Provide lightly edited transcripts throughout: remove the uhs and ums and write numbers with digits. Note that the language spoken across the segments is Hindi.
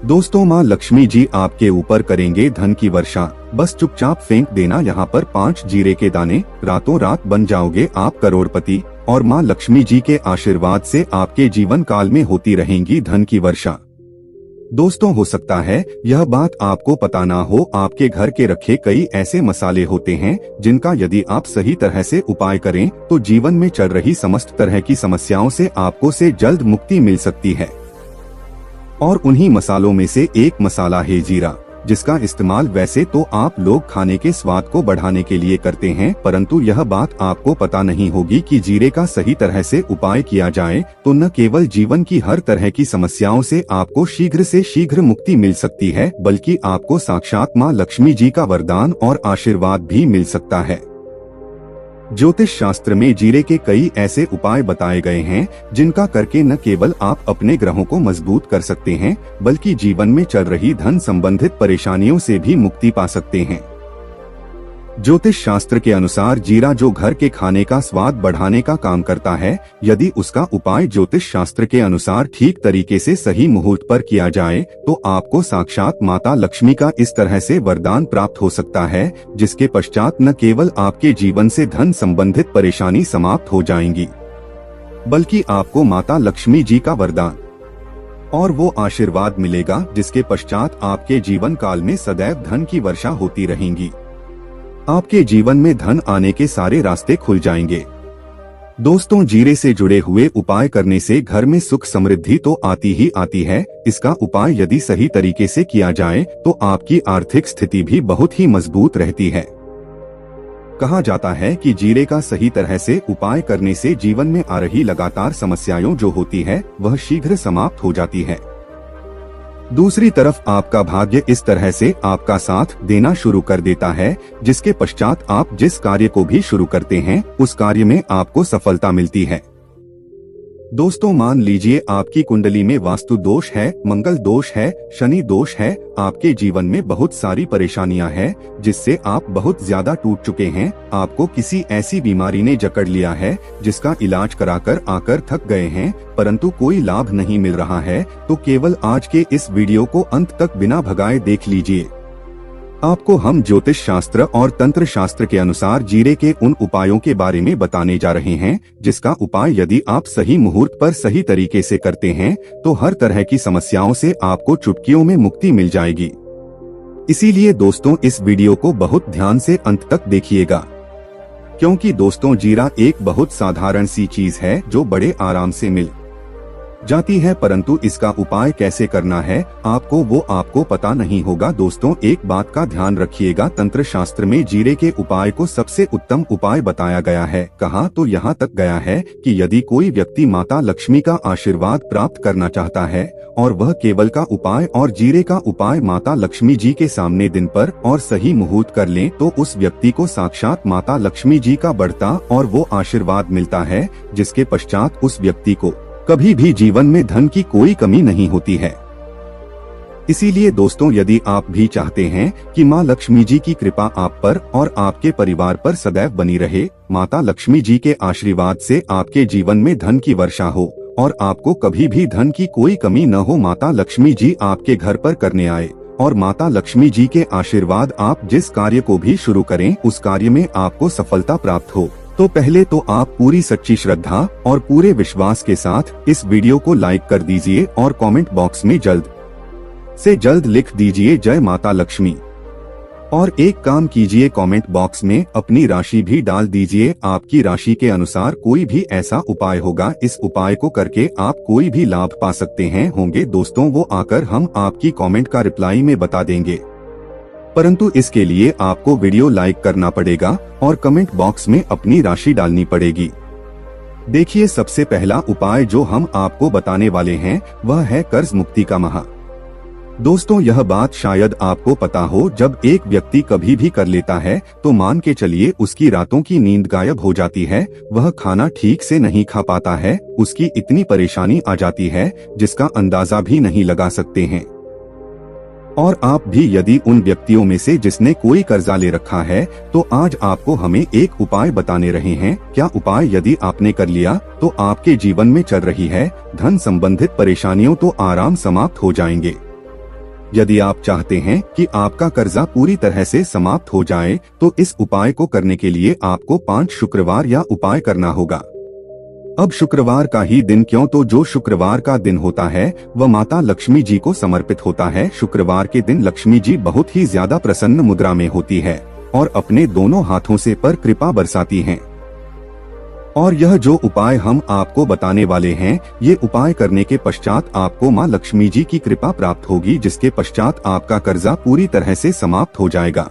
दोस्तों, माँ लक्ष्मी जी आपके ऊपर करेंगे धन की वर्षा। बस चुपचाप फेंक देना यहाँ पर 5 जीरे के दाने, रातों रात बन जाओगे आप करोड़पति। और माँ लक्ष्मी जी के आशीर्वाद से आपके जीवन काल में होती रहेंगी धन की वर्षा। दोस्तों, हो सकता है यह बात आपको पता ना हो, आपके घर के रखे कई ऐसे मसाले होते हैं जिनका यदि आप सही तरह से उपाय करें तो जीवन में चल रही समस्त तरह की समस्याओं से आपको से जल्द मुक्ति मिल सकती है। और उन्हीं मसालों में से एक मसाला है जीरा, जिसका इस्तेमाल वैसे तो आप लोग खाने के स्वाद को बढ़ाने के लिए करते हैं, परंतु यह बात आपको पता नहीं होगी कि जीरे का सही तरह से उपाय किया जाए तो न केवल जीवन की हर तरह की समस्याओं से आपको शीघ्र से शीघ्र मुक्ति मिल सकती है, बल्कि आपको साक्षात माँ लक्ष्मी जी का वरदान और आशीर्वाद भी मिल सकता है। ज्योतिष शास्त्र में जीरे के कई ऐसे उपाय बताए गए हैं जिनका करके न केवल आप अपने ग्रहों को मजबूत कर सकते हैं, बल्कि जीवन में चल रही धन संबंधित परेशानियों से भी मुक्ति पा सकते हैं। ज्योतिष शास्त्र के अनुसार जीरा जो घर के खाने का स्वाद बढ़ाने का काम करता है, यदि उसका उपाय ज्योतिष शास्त्र के अनुसार ठीक तरीके से सही मुहूर्त पर किया जाए तो आपको साक्षात माता लक्ष्मी का इस तरह से वरदान प्राप्त हो सकता है, जिसके पश्चात न केवल आपके जीवन से धन संबंधित परेशानी समाप्त हो जाएंगी, बल्कि आपको माता लक्ष्मी जी का वरदान और वो आशीर्वाद मिलेगा जिसके पश्चात आपके जीवन काल में सदैव धन की वर्षा होती रहेंगी। आपके जीवन में धन आने के सारे रास्ते खुल जाएंगे। दोस्तों, जीरे से जुड़े हुए उपाय करने से घर में सुख समृद्धि तो आती ही आती है, इसका उपाय यदि सही तरीके से किया जाए तो आपकी आर्थिक स्थिति भी बहुत ही मजबूत रहती है। कहा जाता है कि जीरे का सही तरह से उपाय करने से जीवन में आ रही लगातार समस्याएं जो होती है वह शीघ्र समाप्त हो जाती है। दूसरी तरफ आपका भाग्य इस तरह से आपका साथ देना शुरू कर देता है, जिसके पश्चात आप जिस कार्य को भी शुरू करते हैं उस कार्य में आपको सफलता मिलती है। दोस्तों, मान लीजिए आपकी कुंडली में वास्तु दोष है, मंगल दोष है, शनि दोष है, आपके जीवन में बहुत सारी परेशानियां हैं जिससे आप बहुत ज्यादा टूट चुके हैं, आपको किसी ऐसी बीमारी ने जकड़ लिया है जिसका इलाज कराकर आकर थक गए हैं, परंतु कोई लाभ नहीं मिल रहा है, तो केवल आज के इस वीडियो को अंत तक बिना भगाए देख लीजिए। आपको हम ज्योतिष शास्त्र और तंत्र शास्त्र के अनुसार जीरे के उन उपायों के बारे में बताने जा रहे हैं जिसका उपाय यदि आप सही मुहूर्त पर सही तरीके से करते हैं तो हर तरह की समस्याओं से आपको चुटकियों में मुक्ति मिल जाएगी। इसीलिए दोस्तों, इस वीडियो को बहुत ध्यान से अंत तक देखिएगा, क्योंकि दोस्तों जीरा एक बहुत साधारण सी चीज है जो बड़े आराम से मिल जाती है, परंतु इसका उपाय कैसे करना है आपको पता नहीं होगा। दोस्तों, एक बात का ध्यान रखिएगा, तंत्र शास्त्र में जीरे के उपाय को सबसे उत्तम उपाय बताया गया है। कहा तो यहाँ तक गया है कि यदि कोई व्यक्ति माता लक्ष्मी का आशीर्वाद प्राप्त करना चाहता है और वह केवल का उपाय और जीरे का उपाय माता लक्ष्मी जी के सामने दिन पर और सही मुहूर्त कर लें तो उस व्यक्ति को साक्षात माता लक्ष्मी जी का बढ़ता और वो आशीर्वाद मिलता है, जिसके पश्चात उस व्यक्ति को कभी भी जीवन में धन की कोई कमी नहीं होती है। इसीलिए दोस्तों, यदि आप भी चाहते हैं कि माँ लक्ष्मी जी की कृपा आप पर और आपके परिवार पर सदैव बनी रहे, माता लक्ष्मी जी के आशीर्वाद से आपके जीवन में धन की वर्षा हो और आपको कभी भी धन की कोई कमी न हो, माता लक्ष्मी जी आपके घर पर करने आए और माता लक्ष्मी जी के आशीर्वाद आप जिस कार्य को भी शुरू करें उस कार्य में आपको सफलता प्राप्त हो, तो पहले तो आप पूरी सच्ची श्रद्धा और पूरे विश्वास के साथ इस वीडियो को लाइक कर दीजिए और कमेंट बॉक्स में जल्द से जल्द लिख दीजिए जय माता लक्ष्मी। और एक काम कीजिए, कमेंट बॉक्स में अपनी राशि भी डाल दीजिए। आपकी राशि के अनुसार कोई भी ऐसा उपाय होगा, इस उपाय को करके आप कोई भी लाभ पा सकते हैं होंगे दोस्तों, वो आकर हम आपकी कमेंट का रिप्लाई में बता देंगे, परंतु इसके लिए आपको वीडियो लाइक करना पड़ेगा और कमेंट बॉक्स में अपनी राशि डालनी पड़ेगी। देखिए, सबसे पहला उपाय जो हम आपको बताने वाले हैं वह है कर्ज मुक्ति का महा। दोस्तों, यह बात शायद आपको पता हो, जब एक व्यक्ति कभी भी कर लेता है तो मान के चलिए उसकी रातों की नींद गायब हो जाती है, वह खाना ठीक से नहीं खा पाता है, उसकी इतनी परेशानी आ जाती है जिसका अंदाजा भी नहीं लगा सकते हैं। और आप भी यदि उन व्यक्तियों में से जिसने कोई कर्जा ले रखा है तो आज आपको हमें एक उपाय बताने रहे हैं। क्या उपाय यदि आपने कर लिया तो आपके जीवन में चल रही है धन संबंधित परेशानियों तो आराम समाप्त हो जाएंगे। यदि आप चाहते हैं कि आपका कर्जा पूरी तरह से समाप्त हो जाए तो इस उपाय को करने के लिए आपको 5 शुक्रवार या उपाय करना होगा। अब शुक्रवार का ही दिन क्यों, तो जो शुक्रवार का दिन होता है वह माता लक्ष्मी जी को समर्पित होता है। शुक्रवार के दिन लक्ष्मी जी बहुत ही ज्यादा प्रसन्न मुद्रा में होती है और अपने दोनों हाथों से पर कृपा बरसाती हैं। और यह जो उपाय हम आपको बताने वाले हैं, ये उपाय करने के पश्चात आपको माँ लक्ष्मी जी की कृपा प्राप्त होगी, जिसके पश्चात आपका कर्जा पूरी तरह से समाप्त हो जाएगा।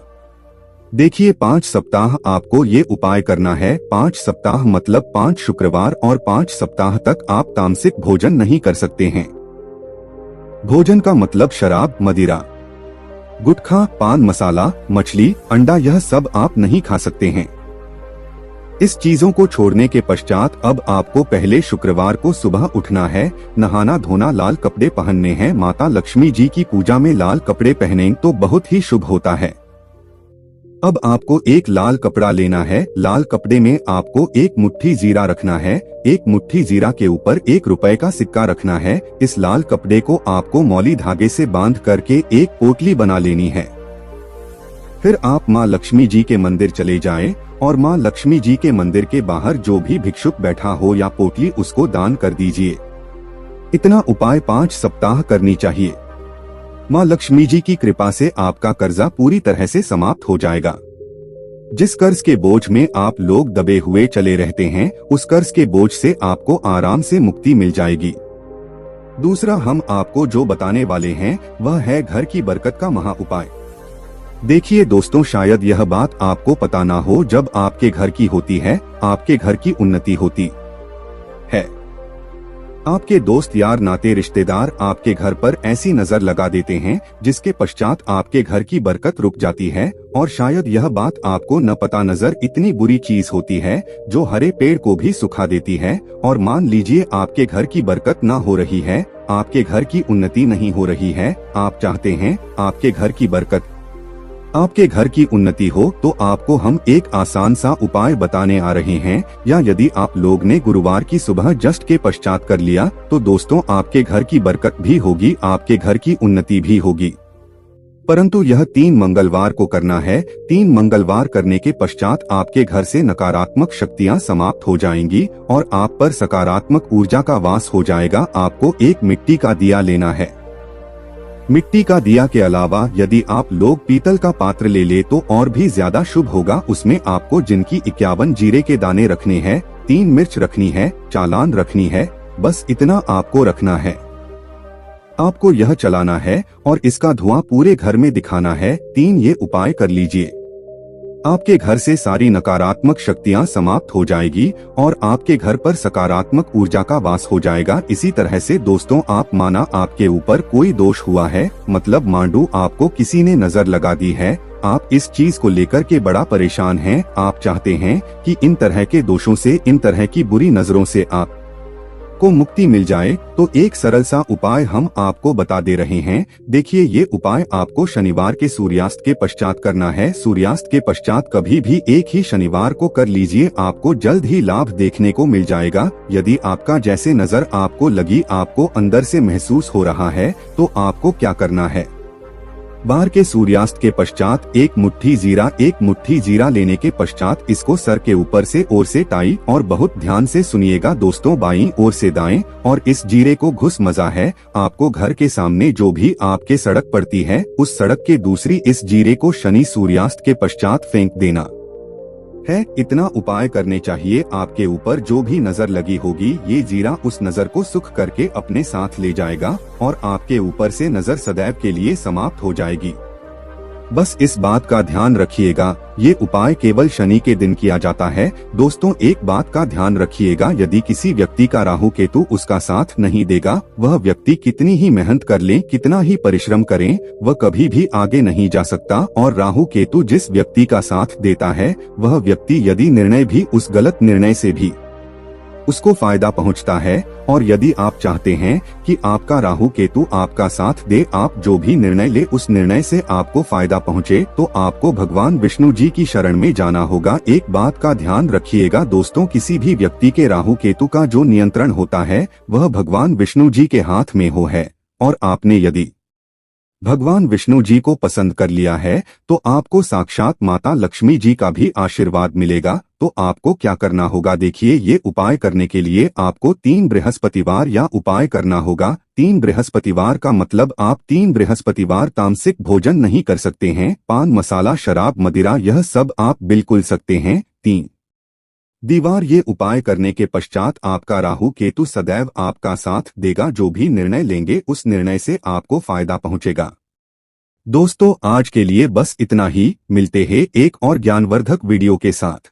देखिए 5 सप्ताह आपको ये उपाय करना है। 5 सप्ताह मतलब 5 शुक्रवार और 5 सप्ताह तक आप तामसिक भोजन नहीं कर सकते हैं। भोजन का मतलब शराब, मदिरा, गुटखा, पान मसाला, मछली, अंडा, यह सब आप नहीं खा सकते हैं। इस चीजों को छोड़ने के पश्चात अब आपको पहले शुक्रवार को सुबह उठना है, नहाना धोना, लाल कपड़े पहनने हैं। माता लक्ष्मी जी की पूजा में लाल कपड़े पहनें तो बहुत ही शुभ होता है। अब आपको एक लाल कपड़ा लेना है। लाल कपड़े में आपको एक मुट्ठी जीरा रखना है। एक मुट्ठी जीरा के ऊपर 1 रुपए का सिक्का रखना है। इस लाल कपड़े को आपको मौली धागे से बांध करके एक पोटली बना लेनी है। फिर आप माँ लक्ष्मी जी के मंदिर चले जाएं और माँ लक्ष्मी जी के मंदिर के बाहर जो भी भिक्षुक बैठा हो या पोटली, उसको दान कर दीजिए। इतना उपाय 5 सप्ताह करनी चाहिए। माँ लक्ष्मी जी की कृपा से आपका कर्जा पूरी तरह से समाप्त हो जाएगा। जिस कर्ज के बोझ में आप लोग दबे हुए चले रहते हैं, उस कर्ज के बोझ से आपको आराम से मुक्ति मिल जाएगी। दूसरा हम आपको जो बताने वाले हैं वह है घर की बरकत का महा उपाय। देखिए दोस्तों, शायद यह बात आपको पता ना हो, जब आपके घर की होती है आपके घर की उन्नति होती है। आपके दोस्त यार नाते रिश्तेदार आपके घर पर ऐसी नजर लगा देते हैं जिसके पश्चात आपके घर की बरकत रुक जाती है। और शायद यह बात आपको न पता, नजर इतनी बुरी चीज होती है जो हरे पेड़ को भी सुखा देती है। और मान लीजिए आपके घर की बरकत ना हो रही है, आपके घर की उन्नति नहीं हो रही है, आप चाहते हैं आपके घर की बरकत, आपके घर की उन्नति हो, तो आपको हम एक आसान सा उपाय बताने आ रहे हैं। या यदि आप लोग ने गुरुवार की सुबह जस्ट के पश्चात कर लिया तो दोस्तों आपके घर की बरकत भी होगी, आपके घर की उन्नति भी होगी। परंतु यह 3 मंगलवार को करना है। 3 मंगलवार करने के पश्चात आपके घर से नकारात्मक शक्तियां समाप्त हो जाएंगी और आप पर सकारात्मक ऊर्जा का वास हो जाएगा। आपको एक मिट्टी का दिया लेना है। मिट्टी का दिया के अलावा यदि आप लोग पीतल का पात्र ले तो और भी ज्यादा शुभ होगा। उसमें आपको जिनकी 51 जीरे के दाने रखने हैं, 3 मिर्च रखनी है, चालान रखनी है, बस इतना आपको रखना है। आपको यह चलाना है और इसका धुआं पूरे घर में दिखाना है। 3 ये उपाय कर लीजिए, आपके घर से सारी नकारात्मक शक्तियां समाप्त हो जाएगी और आपके घर पर सकारात्मक ऊर्जा का वास हो जाएगा। इसी तरह से दोस्तों, आप माना आपके ऊपर कोई दोष हुआ है, मतलब मांडू आपको किसी ने नजर लगा दी है, आप इस चीज को लेकर के बड़ा परेशान हैं, आप चाहते हैं कि इन तरह के दोषों से, इन तरह की बुरी नजरों से आप को मुक्ति मिल जाए, तो एक सरल सा उपाय हम आपको बता दे रहे हैं। देखिए, ये उपाय आपको शनिवार के सूर्यास्त के पश्चात करना है। सूर्यास्त के पश्चात कभी भी एक ही शनिवार को कर लीजिए, आपको जल्द ही लाभ देखने को मिल जाएगा। यदि आपका जैसे नजर आपको लगी, आपको अंदर से महसूस हो रहा है, तो आपको क्या करना है, बाहर के सूर्यास्त के पश्चात एक मुट्ठी जीरा लेने के पश्चात इसको सर के ऊपर से ओर से टाई, और बहुत ध्यान से सुनिएगा दोस्तों, बाईं ओर से दाएं, और इस जीरे को घुस मजा है आपको घर के सामने जो भी आपके सड़क पड़ती है, उस सड़क के दूसरी इस जीरे को शनि सूर्यास्त के पश्चात फेंक देना है। इतना उपाय करने चाहिए। आपके ऊपर जो भी नजर लगी होगी, ये जीरा उस नजर को सुख करके अपने साथ ले जाएगा और आपके ऊपर से नजर सदैव के लिए समाप्त हो जाएगी। बस इस बात का ध्यान रखिएगा, ये उपाय केवल शनि के दिन किया जाता है। दोस्तों, एक बात का ध्यान रखिएगा, यदि किसी व्यक्ति का राहु केतु उसका साथ नहीं देगा, वह व्यक्ति कितनी ही मेहनत कर ले, कितना ही परिश्रम करें, वह कभी भी आगे नहीं जा सकता। और राहु केतु जिस व्यक्ति का साथ देता है, वह व्यक्ति यदि निर्णय भी उस गलत निर्णय से भी उसको फायदा पहुंचता है। और यदि आप चाहते हैं कि आपका राहु केतु आपका साथ दे, आप जो भी निर्णय ले उस निर्णय से आपको फायदा पहुंचे, तो आपको भगवान विष्णु जी की शरण में जाना होगा। एक बात का ध्यान रखिएगा दोस्तों, किसी भी व्यक्ति के राहु केतु का जो नियंत्रण होता है वह भगवान विष्णु जी के हाथ में हो है। और आपने यदि भगवान विष्णु जी को पसंद कर लिया है तो आपको साक्षात माता लक्ष्मी जी का भी आशीर्वाद मिलेगा। तो आपको क्या करना होगा, देखिए ये उपाय करने के लिए आपको 3 बृहस्पतिवार या उपाय करना होगा। 3 बृहस्पतिवार का मतलब आप 3 बृहस्पतिवार तामसिक भोजन नहीं कर सकते हैं। पान, मसाला, शराब, मदिरा यह सब आप बिल्कुल सकते हैं। 3 दीवार ये उपाय करने के पश्चात आपका राहु केतु सदैव आपका साथ देगा। जो भी निर्णय लेंगे उस निर्णय से आपको फायदा पहुंचेगा। दोस्तों आज के लिए बस इतना ही। मिलते हैं एक और ज्ञानवर्धक वीडियो के साथ।